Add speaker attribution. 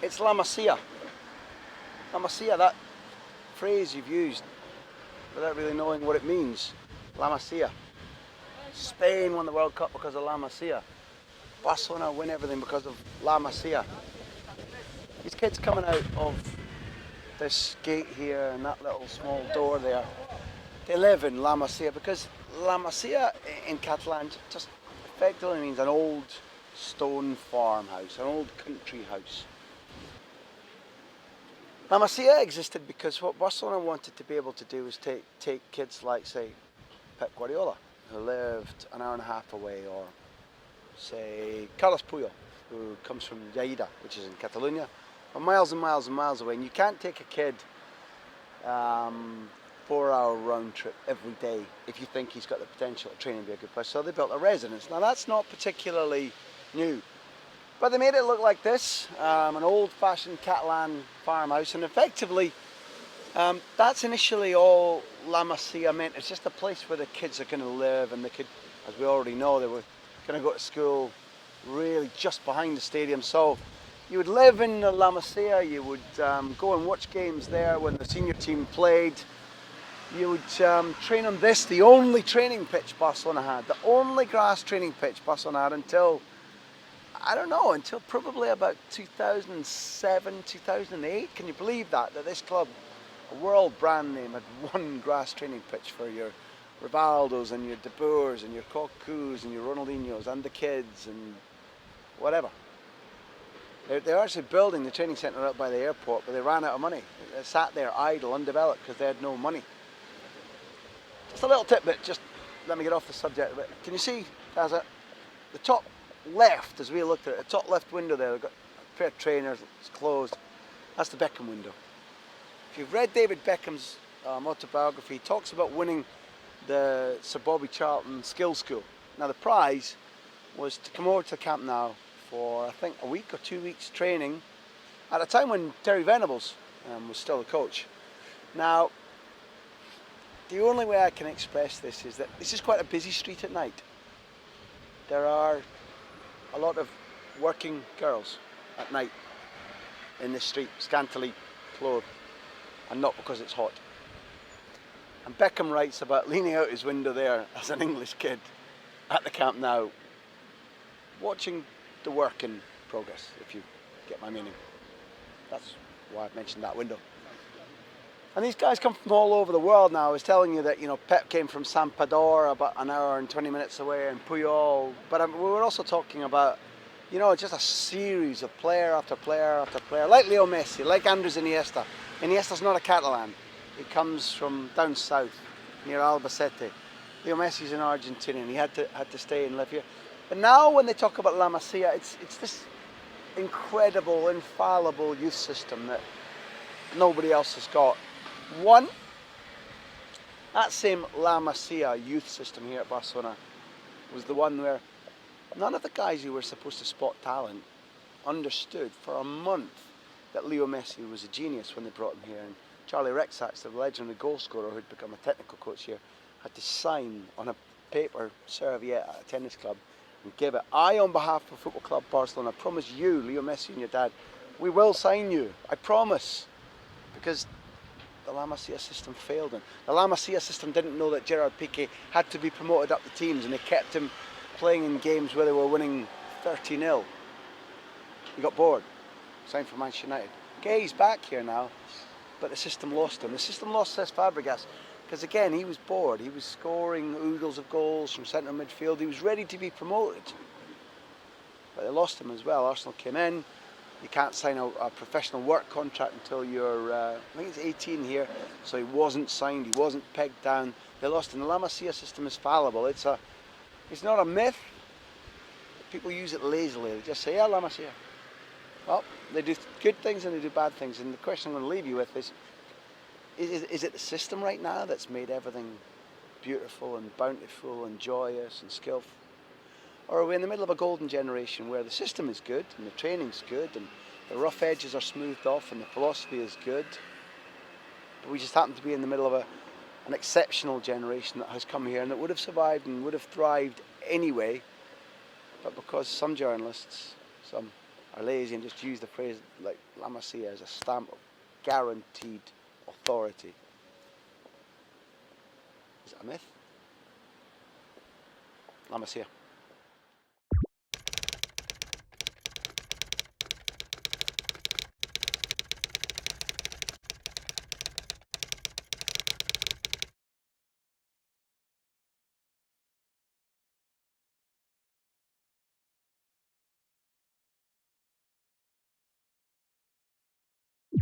Speaker 1: It's La Masia. La Masia, that phrase you've used without really knowing what it means. La Masia. Spain won the World Cup because of La Masia. Barcelona win everything because of La Masia. These kids coming out of this gate here and that little small door there, they live in La Masia because La Masia in Catalan just effectively means an old stone farmhouse, an old country house. La Masia existed because what Barcelona wanted to be able to do was take kids like, say, Pep Guardiola, who lived an hour and a half away, or say Carlos Puyol, who comes from Lleida, which is in Catalonia, or miles and miles and miles away. And you can't take a kid 4-hour round trip every day if you think he's got the potential to train and be a good player. So they built a residence. Now that's not particularly new, but they made it look like this, an old-fashioned Catalan farmhouse, and effectively that's initially all La Masia meant. It's just a place where the kids are going to live, and they could, as we already know, they were going to go to school really just behind the stadium. So you would live in La Masia, you would go and watch games there when the senior team played. You would train on this, the only training pitch Barcelona had, the only grass training pitch Barcelona had until, I don't know, until probably about 2007, 2008. Can you believe that this club, a world brand name, had one grass training pitch for your Rivaldos and your De Boers and your Coquus and your Ronaldinhos and the kids and whatever. They're actually building the training centre out by the airport, but they ran out of money. They sat there idle, undeveloped, because they had no money. Just a little tidbit, just let me get off the subject a bit. Can you see, the top left, as we looked at it, the top left window there, they've got a pair of trainers, it's closed. That's the Beckham window. If you've read David Beckham's autobiography, he talks about winning the Sir Bobby Charlton Skills School. Now the prize was to come over to Camp Nou for, I think, a week or 2 weeks training at a time when Terry Venables was still the coach. Now, the only way I can express this is that this is quite a busy street at night. There are a lot of working girls at night in this street, scantily clothed, and not because it's hot. And Beckham writes about leaning out his window there as an English kid at the Camp Nou, watching the work in progress, if you get my meaning. That's why I've mentioned that window. And these guys come from all over the world now. I was telling you that, Pep came from Santpedor, about an hour and 20 minutes away, and Puyol. But we were also talking about, just a series of player after player after player, like Leo Messi, like Andres Iniesta. Iniesta's not a Catalan. He comes from down south, near Albacete. Leo Messi's an Argentinian. He had to stay and live here. But now when they talk about La Masia, it's this incredible, infallible youth system that nobody else has got. One, that same La Masia youth system here at Barcelona was the one where none of the guys who were supposed to spot talent understood for a month that Leo Messi was a genius when they brought him here. And Charlie Rexach, the legendary goal scorer who'd become a technical coach here, had to sign on a paper serviette at a tennis club and give it. I, on behalf of Football Club Barcelona, promise you, Leo Messi and your dad, we will sign you. I promise. Because the La Masia system failed him. The La Masia system didn't know that Gerard Piqué had to be promoted up the teams, and they kept him playing in games where they were winning 30-0. He got bored, signed for Manchester United. Okay, he's back here now, but the system lost him. The system lost Cesc Fabregas, because again, he was bored. He was scoring oodles of goals from central midfield. He was ready to be promoted, but they lost him as well. Arsenal came in. You can't sign a professional work contract until you're, I think it's 18 here, so he wasn't signed, he wasn't pegged down. They lost him. The La Masia system is fallible. It's not a myth. People use it lazily. They just say, yeah, La Masia. Well, they do good things and they do bad things. And the question I'm going to leave you with is it the system right now that's made everything beautiful and bountiful and joyous and skillful? Or are we in the middle of a golden generation where the system is good and the training's good and the rough edges are smoothed off and the philosophy is good, but we just happen to be in the middle of an exceptional generation that has come here and that would have survived and would have thrived anyway, but because some journalists, some are lazy and just use the phrase like La Masia as a stamp of guaranteed authority. Is it a myth? La Masia.